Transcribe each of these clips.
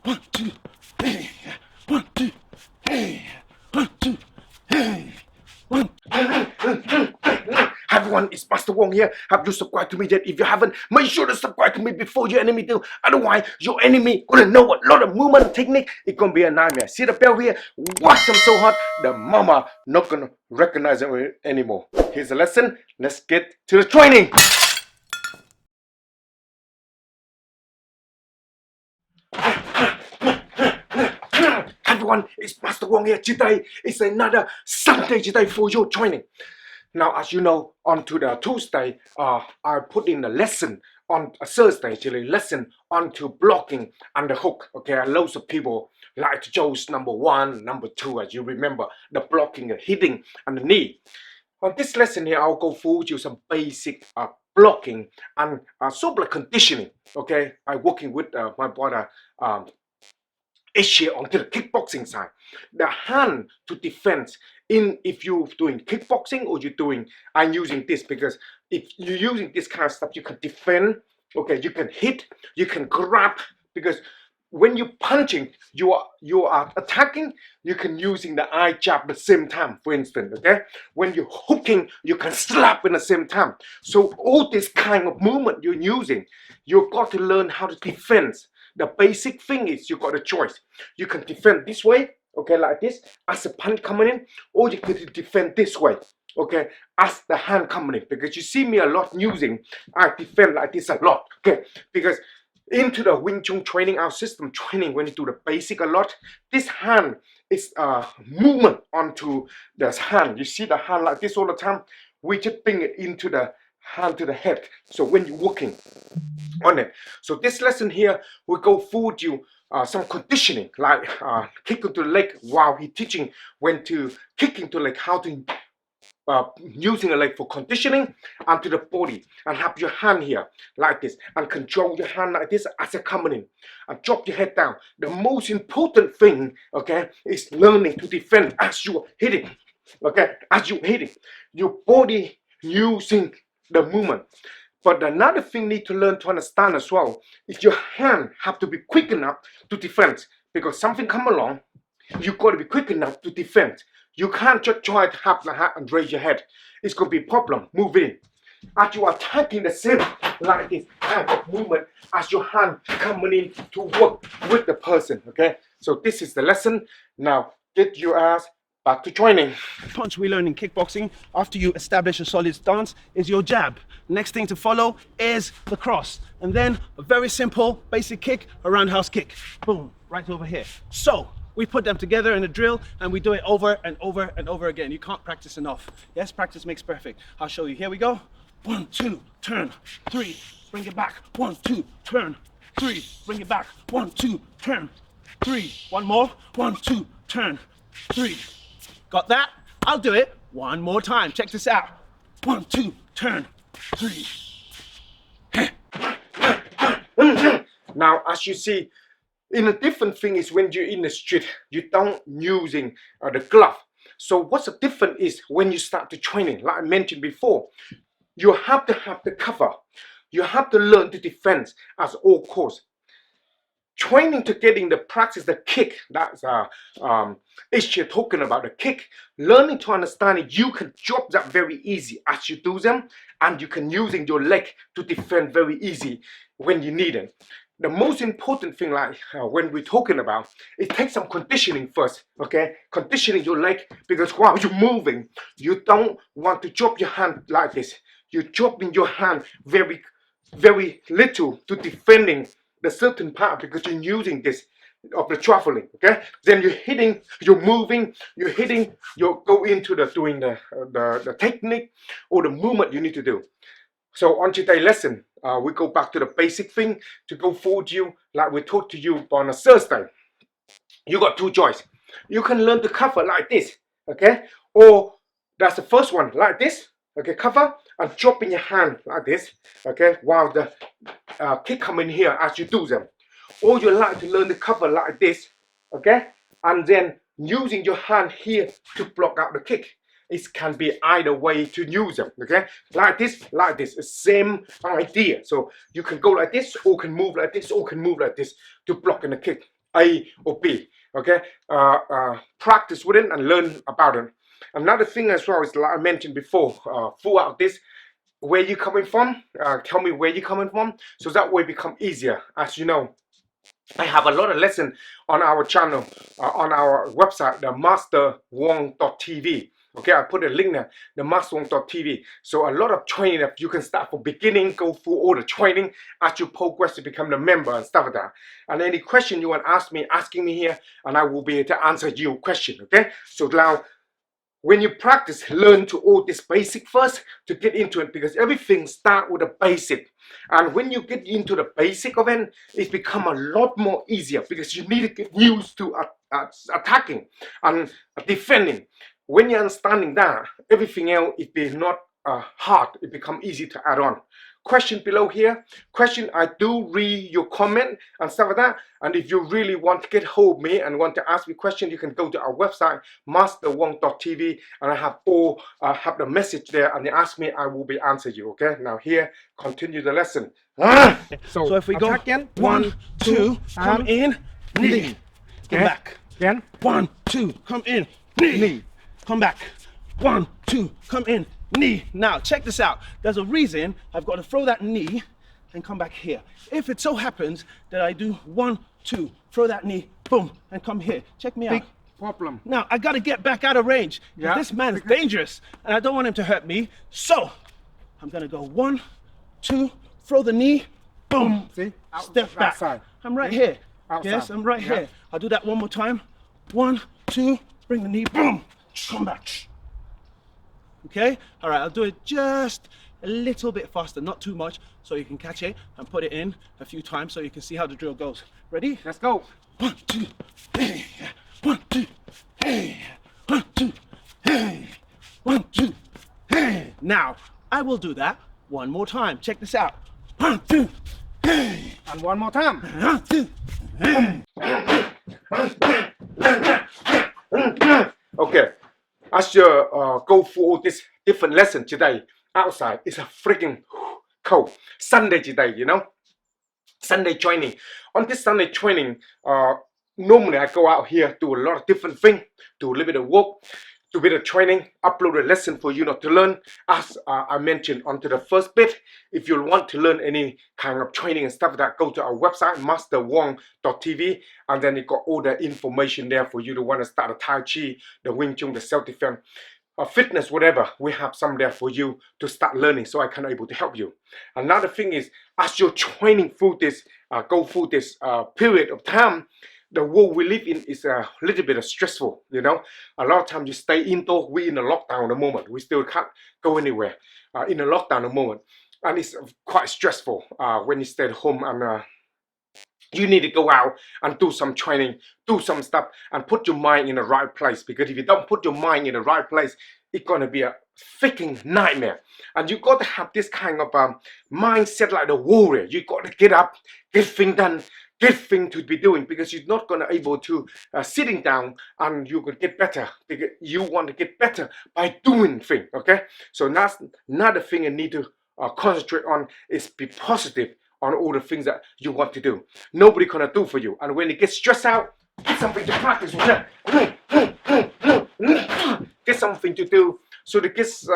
1, 2, hey, 1, 2, hey, 1, 2, hey, 1. Hi everyone, it's Master Wong here. Have you subscribed to me yet? If you haven't, make sure to subscribe to me before your enemy do. Otherwise, your enemy gonna know a lot of movement technique. It's gonna be a nightmare. See the bell here? Watch them so hot, the mama not gonna recognize it anymore. Here's the lesson. Let's get to the training. Everyone, it's Master Wong here. Today is another Sunday today for your training. Now, as you know, on to the Tuesday, I put in a lesson on a Thursday, actually, lesson onto blocking and the hook. Okay, loads of people like to choose number 1, number 2, as you remember, the blocking, the hitting, and the knee. On this lesson here, I'll go through you some basic blocking and sort of like conditioning. Okay, I'm working with my brother. Issue onto the kickboxing side, the hand to defend. If you're doing kickboxing or you're doing, I'm using this because if you're using this kind of stuff, you can defend. Okay, you can hit, you can grab, because when you're punching, you are attacking. You can using the eye jab at the same time, for instance. Okay, when you're hooking, you can slap in the same time. So all this kind of movement you're using, you've got to learn how to defend. The basic thing is you got a choice. You can defend this way, okay, like this, as a punch coming in, or you can defend this way, okay, as the hand coming in. Because you see me a lot using, I defend like this a lot, okay, because into the Wing Chun training, our system training, when you do the basic a lot, this hand is movement onto the hand. You see the hand like this all the time. We just bring it into the hand to the head. So when you're walking on it. So this lesson here will go through you some conditioning, like kick into the leg while he teaching when to kick into the leg, how to using a leg for conditioning and to the body, and have your hand here like this and control your hand like this as a coming in and drop your head down. The most important thing, okay, is learning to defend as you're hitting, okay, as you're hitting your body using the movement. But another thing you need to learn to understand as well is your hand have to be quick enough to defend, because something come along, you got to be quick enough to defend. You can't just try to have the hand and raise your head. It's going to be a problem. Move in. As you are attacking the same like this kind of movement as your hand coming in to work with the person. Okay, so this is the lesson. Now get your ass back to training. Punch we learn in kickboxing after you establish a solid stance is your jab. Next thing to follow is the cross, and then a very simple basic kick, a roundhouse kick. Boom, right over here. So we put them together in a drill and we do it over and over and over again. You can't practice enough. Yes, practice makes perfect. I'll show you. Here we go. 1, 2, turn, 3, bring it back. 1, 2, turn, 3, bring it back. 1, 2, turn, 3. One more. 1, 2, turn, 3. Got that? I'll do it one more time. Check this out. 1, 2, turn, 3. Now, as you see, in a different thing is when you're in the street, you don't using the glove. So what's the difference is when you start the training, like I mentioned before, you have to have the cover. You have to learn to defend at all costs. Training to getting the practice, the kick, that's issue talking about the kick. Learning to understand it, you can drop that very easy as you do them, and you can using your leg to defend very easy when you need it. The most important thing, like when we're talking about, it takes some conditioning first, okay? Conditioning your leg, because while you're moving, you don't want to drop your hand like this. You're dropping your hand very, very little to defending the certain part, because you're using this of the traveling, okay? Then you're hitting, you're moving, you're hitting, you go into the doing the technique or the movement you need to do. So on today's lesson, we go back to the basic thing to go forward you, like we talked to you on a Thursday. You got two choices. You can learn to cover like this, okay? Or that's the first one, like this, okay? Cover and dropping your hand like this, okay? While the kick come in here as you do them. Or you like to learn to cover like this, okay? And then using your hand here to block out the kick. It can be either way to use them, okay? Like this, same idea. So you can go like this, or can move like this, or can move like this to block in the kick. A or B. Okay, practice with it and learn about it. Another thing as well is, like I mentioned before, throughout this, where you coming from, tell me where you coming from, so that way become easier. As you know, I have a lot of lessons on our channel, on our website, the masterwong.tv. Okay, I put a link there, the masterwong.tv. So a lot of training that you can start from beginning, go through all the training as you progress to become the member and stuff like that. And any question you want to ask me, asking me here, and I will be able to answer your question. Okay, so now when you practice, learn to all this basic first to get into it, because everything start with a basic. And when you get into the basic of it, it's become a lot more easier because you need to get used to attacking and defending. When you're understanding that, everything else it be not hard. It become easy to add on. Question below here. Question, I do read your comment and stuff like that. And if you really want to get hold of me and want to ask me question, you can go to our website, masterwong.tv, and I have all have the message there. And you ask me, I will be answer you. Okay. Now here, continue the lesson. So if we go again, 1, 2, come in, knee, come back. Again. 1, 2, come in, knee, come back. 1, 2, come in, knee. Now check this out. There's a reason I've got to throw that knee and come back here. If it so happens that I do 1, 2, throw that knee, boom, and come here. Check me out. Problem. Now I got to get back out of range. Yeah. This man is dangerous, and I don't want him to hurt me. So I'm gonna go 1, 2, throw the knee, boom. See? Step back. Outside. I'm right here. Outside. Yes, I'm right here. I'll do that one more time. 1, 2, bring the knee, boom, come back. Okay? All right, I'll do it just a little bit faster, not too much, so you can catch it and put it in a few times so you can see how the drill goes. Ready? Let's go. 1, 2, hey, 1, 2, hey, 1, 2, hey, 1, 2, hey. Now, I will do that one more time. Check this out. 1, 2, hey. And one more time. 1, 2, hey. Okay, as you go through all this different lesson today, outside it's a freaking cold. Sunday today, you know, Sunday training. On this Sunday training, normally I go out here, do a lot of different things, do a little bit of work, do a bit of training, upload a lesson for you not to learn. As I mentioned onto the first bit, if you want to learn any kind of training and stuff like that, go to our website, masterwong.tv, and then you got all the information there for you to want to start a Tai Chi, the Wing Chun, the self-defense, fitness, whatever. We have some there for you to start learning, so I can able to help you. Another thing is, as you're training through this, go through this period of time, the world we live in is a little bit stressful, you know. A lot of times you stay indoors. We in a lockdown at the moment. We still can't go anywhere in a lockdown at the moment. And it's quite stressful when you stay at home and you need to go out and do some training, do some stuff, and put your mind in the right place. Because if you don't put your mind in the right place, it's going to be a freaking nightmare. And you got to have this kind of mindset like the warrior. You got to get up, get things done, get things to be doing, because you're not going to able to sitting down and you could get better, because you want to get better by doing things. Okay, so that's another thing you need to concentrate on, is be positive on all the things that you want to do. Nobody gonna do for you. And when you get stressed out, get something to practice with. Get something to do so that gets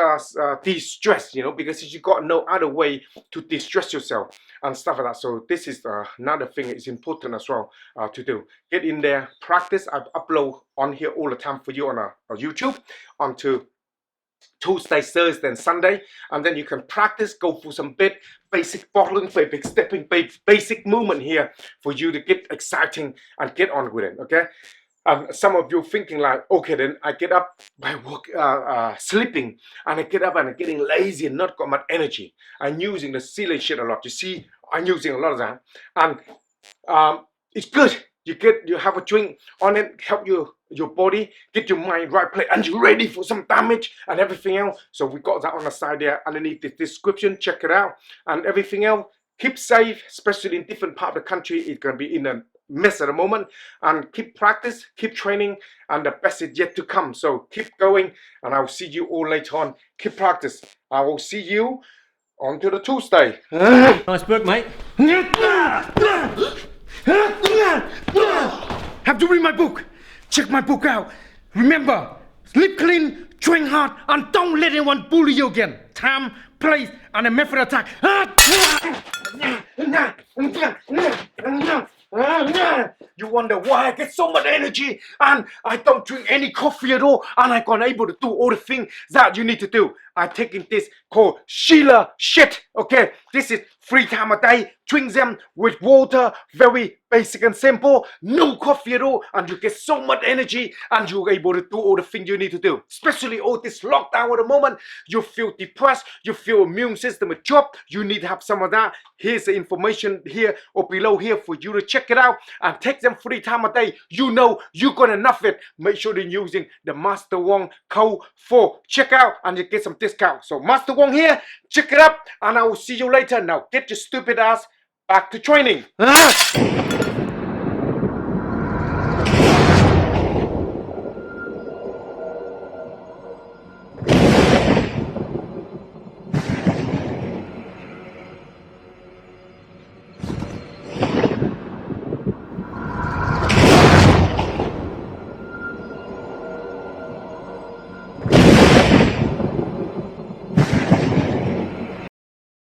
de-stressed, you know, because you got no other way to de-stress yourself and stuff like that. So this is another thing is important as well to do. Get in there, practice. I upload on here all the time for you on YouTube onto Tuesday, Thursday, and Sunday, and then you can practice, go through some basic bottling, basic stepping, basic movement here for you to get exciting and get on with it. Okay, some of you thinking like, okay, then I get up by sleeping, and I get up and I'm getting lazy and not got much energy. I'm using the silly shit a lot. You see, I'm using a lot of that, and it's good. You have a drink on it, help your body, get your mind right place, and you're ready for some damage and everything else. So we got that on the side there underneath the description. Check it out. And everything else, keep safe, especially in different part of the country. It's gonna be in a mess at the moment. And keep practice, keep training, and the best is yet to come. So keep going, and I'll see you all later on. Keep practice. I will see you on to the Tuesday. Nice book, mate. have to read my book. Check my book out. Remember, live clean, train hard, and don't let anyone bully you again. Time, place, and a method attack. You wonder why I get so much energy and I don't drink any coffee at all and I'm unable to do all the things that you need to do. I'm taking this called Sheila shit. Okay, this is 3 times a day. Drink them with water, very basic and simple, no coffee at all, and you get so much energy and you're able to do all the things you need to do. Especially all this lockdown at the moment, you feel depressed, you feel immune system is dropped, you need to have some of that. Here's the information here or below here for you to check it out and take them 3 times a day. You know you got enough of it. Make sure you're using the Master Wong code for checkout and you get some discount. So Master Wong here, check it out and I will see you later. Now get your stupid ass back to training.